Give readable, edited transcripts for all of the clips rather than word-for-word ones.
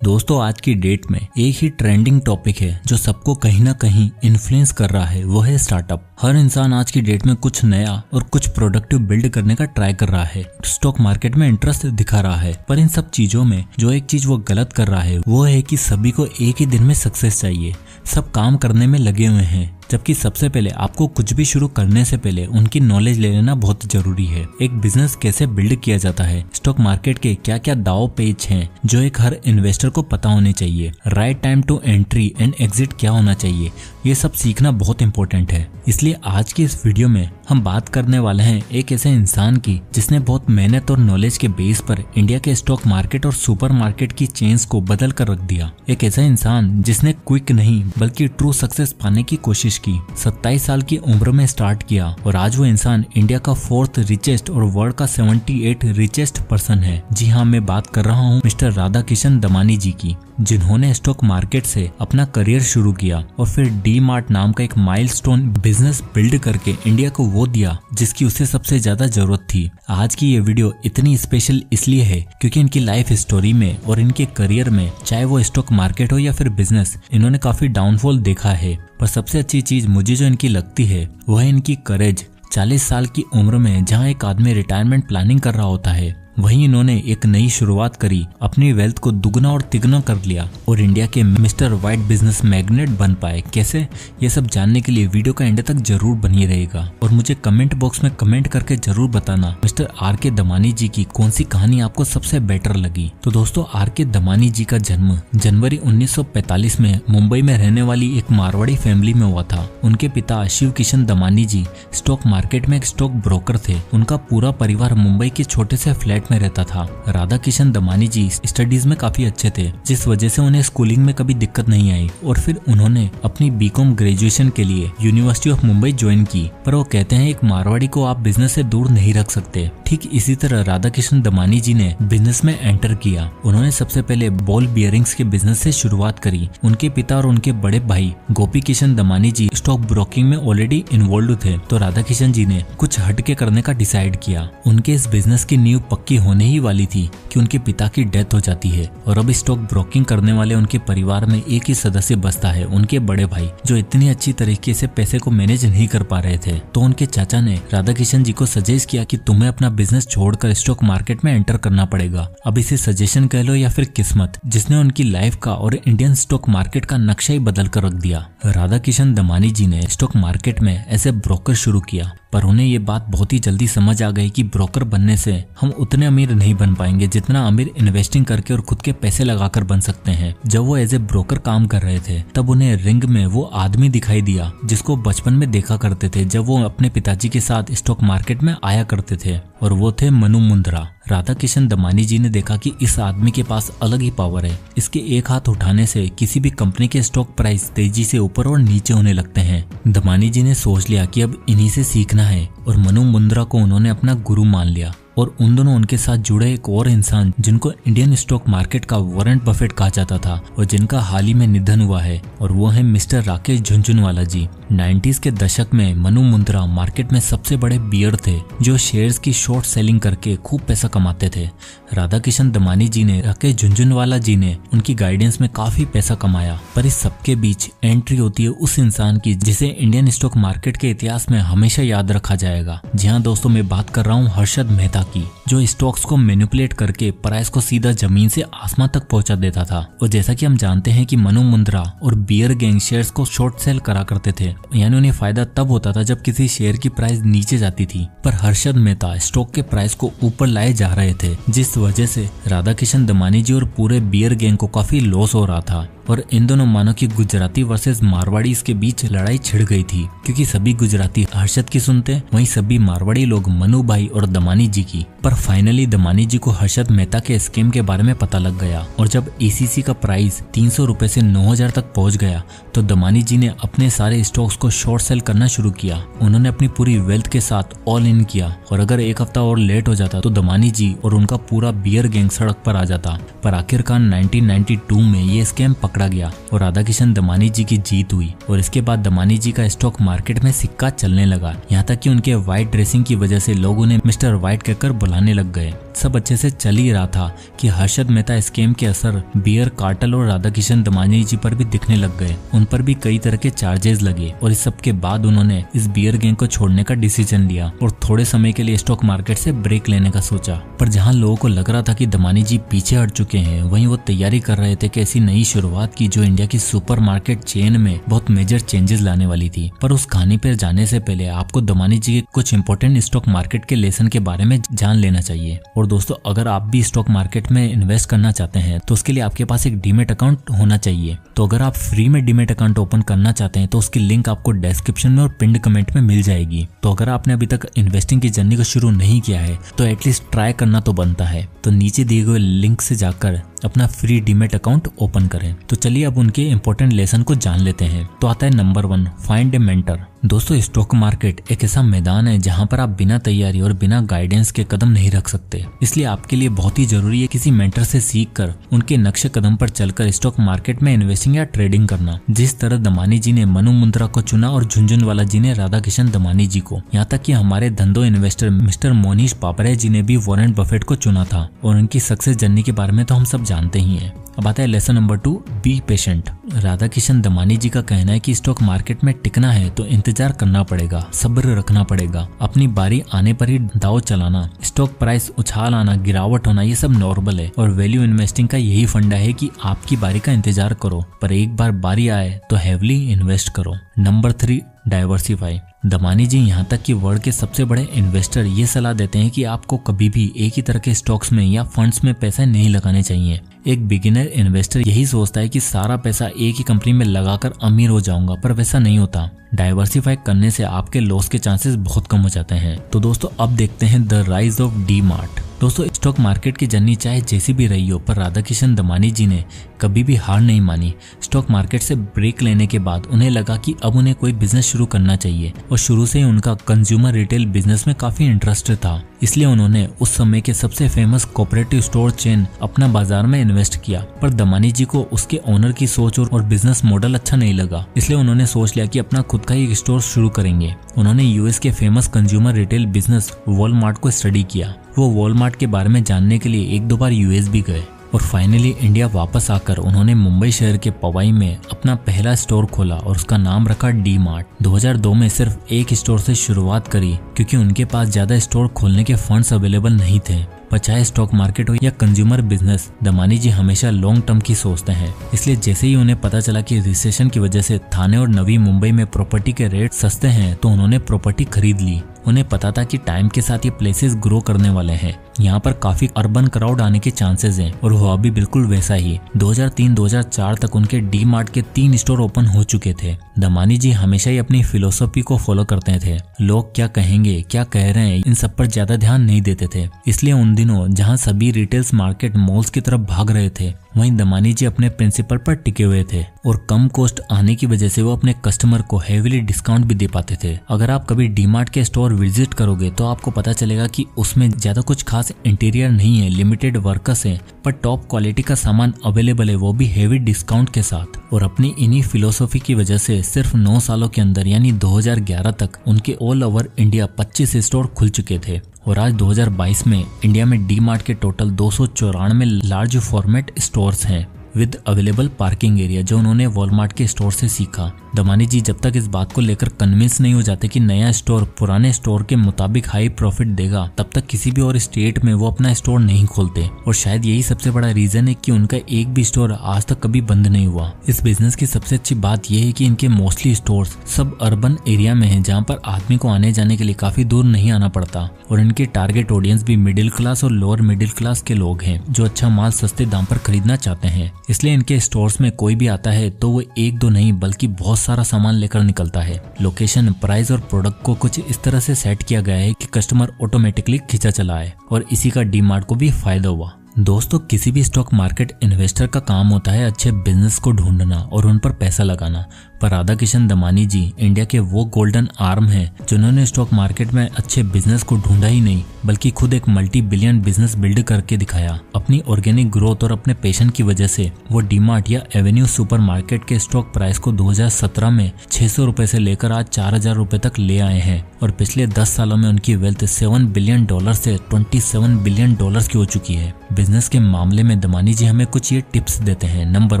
दोस्तों आज की डेट में एक ही ट्रेंडिंग टॉपिक है जो सबको कहीं ना कहीं इन्फ्लुएंस कर रहा है, वो है स्टार्टअप। हर इंसान आज की डेट में कुछ नया और कुछ प्रोडक्टिव बिल्ड करने का ट्राई कर रहा है, स्टॉक मार्केट में इंटरेस्ट दिखा रहा है। पर इन सब चीजों में जो एक चीज वो गलत कर रहा है वो है कि सभी को एक ही दिन में सक्सेस चाहिए। सब काम करने में लगे हुए हैं, जबकि सबसे पहले आपको कुछ भी शुरू करने से पहले उनकी नॉलेज ले लेना बहुत जरूरी है। एक बिजनेस कैसे बिल्ड किया जाता है, स्टॉक मार्केट के क्या क्या दाव पेच हैं जो एक हर इन्वेस्टर को पता होने चाहिए, right time to entry and exit क्या होना चाहिए, ये सब सीखना बहुत इंपॉर्टेंट है। इसलिए आज की इस वीडियो में हम बात करने वाले हैं एक ऐसे इंसान की जिसने बहुत मेहनत और नॉलेज के बेस पर इंडिया के स्टॉक मार्केट और सुपर मार्केट की चेन्स को बदल कर रख दिया। एक ऐसा इंसान जिसने क्विक नहीं बल्कि ट्रू सक्सेस पाने की कोशिश की, 27 साल की उम्र में स्टार्ट किया और आज वो इंसान इंडिया का 4th रिचेस्ट और वर्ल्ड का 78 रिचेस्ट पर्सन है। जी हाँ, मैं बात कर रहा हूँ मिस्टर राधा किशन दमानी जी की, जिन्होंने स्टॉक मार्केट से अपना करियर शुरू किया और फिर डी मार्ट नाम का एक माइलस्टोन बिजनेस बिल्ड करके इंडिया को वो दिया जिसकी उसे सबसे ज्यादा जरूरत थी। आज की ये वीडियो इतनी स्पेशल इसलिए है क्योंकि इनकी लाइफ स्टोरी में और इनके करियर में, चाहे वो स्टॉक मार्केट हो या फिर बिजनेस, इन्होंने काफी डाउनफॉल देखा है। पर सबसे अच्छी चीज मुझे जो इनकी लगती है वो है इनकी करेज। 40 साल की उम्र में जहाँ एक आदमी रिटायरमेंट प्लानिंग कर रहा होता है, वहीं इन्होंने एक नई शुरुआत करी, अपनी वेल्थ को दुगना और तिगुना कर लिया और इंडिया के मिस्टर वाइट बिजनेस मैग्नेट बन पाए। कैसे, ये सब जानने के लिए वीडियो का एंड तक जरूर बनी रहेगा और मुझे कमेंट बॉक्स में कमेंट करके जरूर बताना मिस्टर आर के दमानी जी की कौन सी कहानी आपको सबसे बेटर लगी। तो दोस्तों, आर के दमानी जी का जन्म जनवरी 1945 में मुंबई में रहने वाली एक मारवाड़ी फैमिली में हुआ था। उनके पिता शिव किशन दमानी जी स्टॉक मार्केट में एक स्टॉक ब्रोकर थे। उनका पूरा परिवार मुंबई के छोटे से फ्लैट में रहता था। राधा किशन दमानी जी स्टडीज में काफी अच्छे थे, जिस वजह से उन्हें स्कूलिंग में कभी दिक्कत नहीं आई और फिर उन्होंने अपनी बीकॉम ग्रेजुएशन के लिए यूनिवर्सिटी ऑफ मुंबई ज्वाइन की। पर वो कहते हैं एक मारवाड़ी को आप बिजनेस से दूर नहीं रख सकते। ठीक इसी तरह राधा किशन दमानी जी ने बिजनेस में एंटर किया। उन्होंने सबसे पहले बॉल बियरिंग्स के बिजनेस से शुरुआत करी। उनके पिता और उनके बड़े भाई गोपी किशन दमानी जी स्टॉक ब्रोकिंग में ऑलरेडी इन्वॉल्व थे, तो राधा किशन जी ने कुछ हटके करने का डिसाइड किया। उनके इस बिजनेस की नींव पक्की होने ही वाली थी कि उनके पिता की डेथ हो जाती है और अब स्टॉक ब्रोकिंग करने वाले उनके परिवार में एक ही सदस्य बचता है, उनके बड़े भाई, जो इतनी अच्छी तरीके से पैसे को मैनेज नहीं कर पा रहे थे। तो उनके चाचा ने राधा किशन जी को सजेस्ट किया कि तुम्हें अपना बिजनेस छोड़कर स्टॉक मार्केट में एंटर करना पड़ेगा। अब इसे सजेशन कह लो या फिर किस्मत, जिसने उनकी लाइफ का और इंडियन स्टॉक मार्केट का नक्शा ही बदल कर रख दिया। राधा किशन दमानी जी ने स्टॉक मार्केट में ऐसे ब्रोकर शुरू किया, पर उन्हें ये बात बहुत ही जल्दी समझ आ गई कि ब्रोकर बनने से हम उतने अमीर नहीं बन पाएंगे जितना अमीर इन्वेस्टिंग करके और खुद के पैसे लगाकर बन सकते हैं। जब वो एज ए ब्रोकर काम कर रहे थे तब उन्हें रिंग में वो आदमी दिखाई दिया जिसको बचपन में देखा करते थे जब वो अपने पिताजी के साथ स्टॉक मार्केट में आया करते थे, और वो थे मनु मुंद्रा। राधा किशन दमानी जी ने देखा कि इस आदमी के पास अलग ही पावर है। इसके एक हाथ उठाने से किसी भी कंपनी के स्टॉक प्राइस तेजी से ऊपर और नीचे होने लगते हैं। दमानी जी ने सोच लिया कि अब इन्हीं से सीखना है और मनु मुंद्रा को उन्होंने अपना गुरु मान लिया। और उन दोनों उनके साथ जुड़े एक और इंसान जिनको इंडियन स्टॉक मार्केट का वॉरेन बफेट कहा जाता था और जिनका हाल ही में निधन हुआ है, और वो है मिस्टर राकेश झुनझुनवाला जी। 90s के दशक में मनु मुंद्रा मार्केट में सबसे बड़े बियर थे जो शेयर्स की शॉर्ट सेलिंग करके खूब पैसा कमाते थे। राधा किशन दमानी जी ने, राकेश झुनझुनवाला जी ने उनकी गाइडेंस में काफी पैसा कमाया। पर इस सबके बीच एंट्री होती है उस इंसान की जिसे इंडियन स्टॉक मार्केट के इतिहास में हमेशा याद रखा जाएगा। जी हाँ दोस्तों, मैं बात कर रहा हूँ हर्षद मेहता की, जो स्टॉक्स को मैनिपुलेट करके प्राइस को सीधा जमीन से आसमान तक पहुंचा देता था। और जैसा कि हम जानते हैं कि मनु मुंद्रा और बियर गैंग शेयर्स को शॉर्ट सेल करा करते थे, यानी उन्हें फायदा तब होता था जब किसी शेयर की प्राइस नीचे जाती थी। पर हर्षद मेहता स्टॉक के प्राइस को ऊपर लाए जा रहे थे, जिस वजह से राधा किशन दमानी जी और पूरे बियर गैंग को काफी लॉस हो रहा था। और इन दोनों मानो की गुजराती वर्सेस मारवाड़ी के बीच लड़ाई छिड़ गई थी, क्योंकि सभी गुजराती हर्षद की सुनते, वहीं सभी मारवाड़ी लोग मनु भाई और दमानी जी की। पर फाइनली दमानी जी को हर्षद मेहता के स्कीम के बारे में पता लग गया और जब एसीसी का प्राइस 300 रुपए से 9000 तक पहुंच गया तो दमानी जी ने अपने सारे स्टॉक्स को शॉर्ट सेल करना शुरू किया। उन्होंने अपनी पूरी वेल्थ के साथ ऑल इन किया और अगर एक हफ्ता और लेट हो जाता तो दमानी जी और उनका पूरा बियर गैंग सड़क पर आ जाता। पर आखिरकार 1992 में ये स्कैम पकड़ा गया और राधा किशन दमानी जी की जीत हुई और इसके बाद दमानी जी का स्टॉक मार्केट में सिक्का चलने लगा। यहाँ तक कि उनके व्हाइट ड्रेसिंग की वजह से लोग उन्हें मिस्टर व्हाइट कहकर बुलाने लग गए। सब अच्छे से चल ही रहा था कि हर्षद मेहता स्कैम के असर बियर कार्टेल और राधा किशन दमानी जी पर भी दिखने लग गए। उन पर भी कई तरह के चार्जेस लगे और इस सब के बाद उन्होंने इस बियर गैंग को छोड़ने का डिसीजन लिया और थोड़े समय के लिए स्टॉक मार्केट से ब्रेक लेने का सोचा। पर जहां लोगों को लग रहा था कि दमानी जी पीछे हट चुके हैं, वहीं वो तैयारी कर रहे थे कि ऐसी नई शुरुआत की जो इंडिया की सुपरमार्केट चेन में बहुत मेजर चेंजेस लाने वाली थी। पर उस कहानी पर जाने से पहले आपको दमानी जी के कुछ इंपॉर्टेंट स्टॉक मार्केट के लेसन के बारे में जान लेना चाहिए। और दोस्तों, अगर आप भी स्टॉक मार्केट में इन्वेस्ट करना चाहते हैं तो उसके लिए आपके पास एक डीमेट अकाउंट होना चाहिए। तो अगर आप फ्री में डीमेट अकाउंट ओपन करना चाहते हैं तो उसकी लिंक आपको डिस्क्रिप्शन में और पिन्ड कमेंट में मिल जाएगी। तो अगर आपने अभी तक इन्वेस्टिंग की जर्नी को शुरू नहीं किया है तो एटलीस्ट ट्राई करना तो बनता है। तो नीचे दिए गए लिंक से जाकर अपना फ्री डीमेट अकाउंट ओपन करें। तो चलिए अब उनके इंपॉर्टेंट लेसन को जान लेते हैं। तो आता है नंबर 1, फाइंड ए मेंटर। दोस्तों, स्टॉक मार्केट एक ऐसा मैदान है जहां पर आप बिना तैयारी और बिना गाइडेंस के कदम नहीं रख सकते। इसलिए आपके लिए बहुत ही जरूरी है किसी मेंटर से सीख कर उनके नक्शे कदम पर चलकर स्टॉक मार्केट में इन्वेस्टिंग या ट्रेडिंग करना। जिस तरह दमानी जी ने मनु मुंद्रा को चुना और झुंझुनवाला जी ने राधा किशन दमानी जी को, यहाँ तक कि हमारे धंधो इन्वेस्टर मिस्टर मोनीश पापड़े जी ने भी वॉरेन बफेट को चुना था और उनकी सक्सेस जर्नी के बारे में तो हम सब जानते ही हैं। अब आता है lesson number 2, be patient. Radha Kishan Damani ji का कहना है कि स्टॉक मार्केट में टिकना है तो इंतजार करना पड़ेगा, सब्र रखना पड़ेगा, अपनी बारी आने पर ही दाव चलाना। स्टॉक प्राइस उछाल आना, गिरावट होना, ये सब नॉर्मल है और वैल्यू इन्वेस्टिंग का यही फंडा है कि आपकी बारी का इंतजार करो, पर एक बार बारी आए तो हेवली इन्वेस्ट करो। Number 3, diversify. दमानी जी यहाँ तक कि वर्ल्ड के सबसे बड़े इन्वेस्टर ये सलाह देते हैं कि आपको कभी भी एक ही तरह के स्टॉक्स में या फंड्स में पैसे नहीं लगाने चाहिए। एक बिगिनर इन्वेस्टर यही सोचता है कि सारा पैसा एक ही कंपनी में लगाकर अमीर हो जाऊंगा, पर वैसा नहीं होता। डाइवर्सिफाई करने से आपके लॉस के चांसेस बहुत कम हो जाते हैं। तो दोस्तों, अब देखते हैं the rise of D mart. दोस्तों, स्टॉक मार्केट की जर्नी चाहे जैसी भी रही हो, पर राधा किशन दमानी जी ने कभी भी हार नहीं मानी। स्टॉक मार्केट से ब्रेक लेने के बाद उन्हें लगा कि अब उन्हें कोई बिजनेस शुरू करना चाहिए और शुरू से ही उनका कंज्यूमर रिटेल बिजनेस में काफी इंटरेस्ट था। इसलिए उन्होंने उस समय के सबसे फेमस कोऑपरेटिव स्टोर चेन अपना बाजार में इन्वेस्ट किया। पर दमानी जी को उसके ओनर की सोच और बिजनेस मॉडल अच्छा नहीं लगा, इसलिए उन्होंने सोच लिया कि अपना खुद का ही स्टोर शुरू करेंगे। उन्होंने यूएस के famous consumer retail business Walmart को स्टडी किया। वो वॉलमार्ट के बारे में जानने के लिए 1-2 बार यूएस भी गए और फाइनली इंडिया वापस आकर उन्होंने मुंबई शहर के पवाई में अपना पहला स्टोर खोला और उसका नाम रखा डी मार्ट। 2002 में सिर्फ एक स्टोर से शुरुआत करी क्योंकि उनके पास ज्यादा स्टोर खोलने के फंड्स अवेलेबल नहीं थे। पर चाहे स्टॉक मार्केट हो या कंज्यूमर बिजनेस, दमानी जी हमेशा लॉन्ग टर्म की सोचते हैं। इसलिए जैसे ही उन्हें पता चला कि रिसेशन की वजह से थाने और नवी मुंबई में प्रॉपर्टी के रेट सस्ते हैं तो उन्होंने प्रॉपर्टी खरीद ली। उन्हें पता था कि टाइम के साथ ये प्लेसेस ग्रो करने वाले हैं, यहाँ पर काफी अर्बन क्राउड आने के चांसेस हैं और हुआ भी बिल्कुल वैसा ही। 2003-2004 तक उनके डी मार्ट के 3 स्टोर ओपन हो चुके थे। दमानी जी हमेशा ही अपनी फिलोसफी को फॉलो करते थे। लोग क्या कहेंगे, क्या कह रहे हैं, इन सब पर ज्यादा ध्यान नहीं देते थे। इसलिए उन दिनों जहाँ सभी रिटेल्स मार्केट मॉल्स की तरफ भाग रहे थे, वहीं दमानी जी अपने प्रिंसिपल पर टिके हुए थे और कम कॉस्ट आने की वजह से वो अपने कस्टमर को हेवीली डिस्काउंट भी दे पाते थे। अगर आप कभी डी मार्ट के स्टोर विजिट करोगे तो आपको पता चलेगा कि उसमें ज्यादा कुछ खास इंटीरियर नहीं है, लिमिटेड वर्कर्स हैं, पर टॉप क्वालिटी का सामान अवेलेबल है, वो भी हेवी डिस्काउंट के साथ। और अपनी इन्हीं फिलोसफी की वजह से सिर्फ 9 सालों के अंदर यानी 2011 तक उनके ऑल ओवर इंडिया 25 स्टोर खुल चुके थे और आज 2022 में इंडिया में डी मार्ट के टोटल 294 लार्ज फॉर्मेट स्टोर्स हैं विद अवेलेबल पार्किंग एरिया, जो उन्होंने वॉलमार्ट के स्टोर से सीखा। दमानी जी जब तक इस बात को लेकर कन्विंस नहीं हो जाते कि नया स्टोर पुराने स्टोर के मुताबिक हाई प्रॉफिट देगा, तब तक किसी भी और स्टेट में वो अपना स्टोर नहीं खोलते। और शायद यही सबसे बड़ा रीजन है कि उनका एक भी स्टोर आज तक कभी बंद नहीं हुआ। इस बिजनेस की सबसे अच्छी बात यह है कि इनके मोस्टली स्टोर्स सब अर्बन एरिया में हैं, जहाँ पर आदमी को आने जाने के लिए काफी दूर नहीं आना पड़ता। और इनके टारगेट ऑडियंस भी मिडिल क्लास और लोअर मिडिल क्लास के लोग हैं जो अच्छा माल सस्ते दाम पर खरीदना चाहते हैं। इसलिए इनके स्टोर्स में कोई भी आता है तो वो 1-2 नहीं बल्कि बहुत सारा सामान लेकर निकलता है। लोकेशन, प्राइस और प्रोडक्ट को कुछ इस तरह से सेट किया गया है कि कस्टमर ऑटोमेटिकली खींचा चला है और इसी का डी मार्ट को भी फायदा हुआ। दोस्तों, किसी भी स्टॉक मार्केट इन्वेस्टर का काम होता है अच्छे बिजनेस को ढूंढना और उन पर पैसा लगाना। पर राधा किशन दमानी जी इंडिया के वो गोल्डन आर्म हैं जिन्होंने स्टॉक मार्केट में अच्छे बिजनेस को ढूंढा ही नहीं बल्कि खुद एक मल्टी बिलियन बिजनेस बिल्ड करके दिखाया। अपनी ऑर्गेनिक ग्रोथ और अपने पैशन की वजह से वो डीमार्ट या एवेन्यू सुपरमार्केट के स्टॉक प्राइस को 2017 में 600 रुपए से लेकर आज 4000 रुपए तक ले आए हैं और पिछले 10 सालों में उनकी वेल्थ $7 बिलियन से $27 बिलियन की हो चुकी है। बिजनेस के मामले में दमानी जी हमें कुछ ये टिप्स देते हैं। Number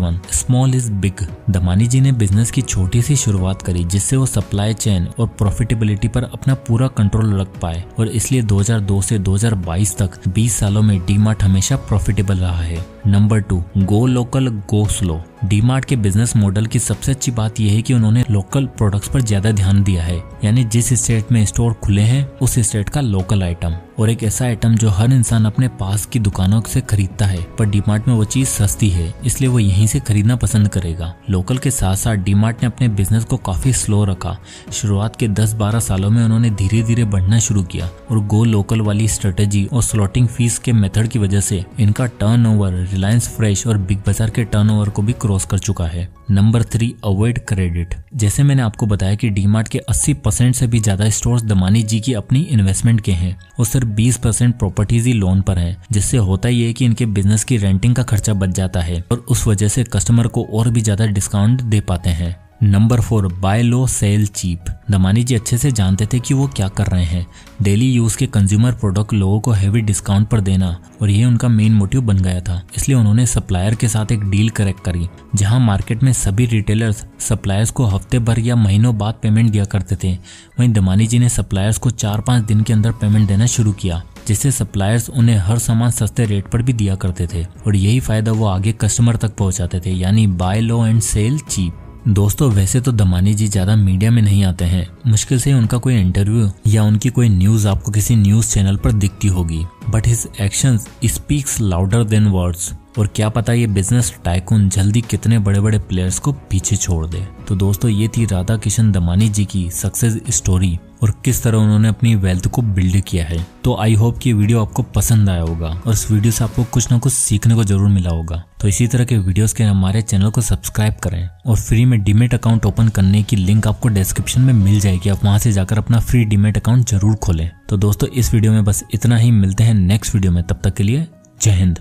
1, small is big. Damani ji ने बिजनेस की छोटी सी शुरुआत करी जिससे वो सप्लाई चेन और प्रॉफिटेबिलिटी पर अपना पूरा कंट्रोल रख पाए और इसलिए 2002 से 2022 तक 20 सालों में डीमार्ट हमेशा प्रॉफिटेबल रहा है। Number 2, go local go slow. DMart के बिजनेस मॉडल की सबसे अच्छी बात यह है कि उन्होंने लोकल प्रोडक्ट्स पर ज्यादा ध्यान दिया है, यानी जिस स्टेट में स्टोर खुले हैं उस स्टेट का लोकल आइटम और एक ऐसा आइटम जो हर इंसान अपने पास की दुकानों से खरीदता है, पर डीमार्ट में वो चीज सस्ती है इसलिए वो यहीं से खरीदना पसंद करेगा। लोकल के साथ साथ डीमार्ट ने अपने बिजनेस को काफी स्लो रखा। शुरुआत के 10-12 सालों में उन्होंने धीरे धीरे बढ़ना शुरू किया और गो लोकल वाली स्ट्रेटेजी और स्लॉटिंग फीस के मेथड की वजह से इनका टर्नओवर रिलायंस फ्रेश और बिग बाजार के टर्नओवर को भी क्रॉस कर चुका है। Number 3, avoid credit. जैसे मैंने आपको बताया कि डीमार्ट के 80% से भी ज्यादा स्टोर्स दमानी जी की अपनी इन्वेस्टमेंट के हैं और सिर्फ 20% प्रॉपर्टीज ही लोन पर है, जिससे होता ये है कि इनके बिजनेस की रेंटिंग का खर्चा बच जाता है और उस वजह से कस्टमर को और भी ज्यादा डिस्काउंट दे पाते हैं। नंबर 4, बाय लो सेल चीप। दमानी जी अच्छे से जानते थे कि वो क्या कर रहे हैं। डेली यूज के कंज्यूमर प्रोडक्ट लोगों को हेवी डिस्काउंट पर देना और ये उनका मेन मोटिव बन गया था, इसलिए उन्होंने सप्लायर के साथ एक डील करेक्ट करी जहां मार्केट में सभी रिटेलर्स सप्लायर्स को हफ्ते भर या महीनों बाद पेमेंट दिया करते थे, वहीं दमानी जी ने सप्लायर्स को 4-5 दिन के अंदर पेमेंट देना शुरू किया, जिससे सप्लायर्स उन्हें हर सामान सस्ते रेट पर भी दिया करते थे और यही फायदा वो आगे कस्टमर तक पहुंचाते थे, यानी buy low and sell cheap. दोस्तों वैसे तो दमानी जी ज्यादा मीडिया में नहीं आते हैं, मुश्किल से उनका कोई इंटरव्यू या उनकी कोई न्यूज आपको किसी न्यूज चैनल पर दिखती होगी, but his actions speaks louder than words. और क्या पता ये बिजनेस टाइकून जल्दी कितने बड़े बड़े प्लेयर्स को पीछे छोड़ दे। तो दोस्तों ये थी राधा किशन दमानी जी की सक्सेस स्टोरी और किस तरह उन्होंने अपनी वेल्थ को बिल्ड किया है। तो आई होप कि ये वीडियो आपको पसंद आया होगा और इस वीडियो से आपको कुछ ना कुछ सीखने को जरूर मिला होगा। तो इसी तरह के वीडियोस के हमारे चैनल को सब्सक्राइब करें और फ्री में डीमेट अकाउंट ओपन करने की लिंक आपको डिस्क्रिप्शन में मिल जाएगी, आप वहां से जाकर अपना फ्री डीमेट अकाउंट जरूर खोलें। तो दोस्तों इस वीडियो में बस इतना ही, मिलते हैं नेक्स्ट वीडियो में, तब तक के लिए जय हिंद।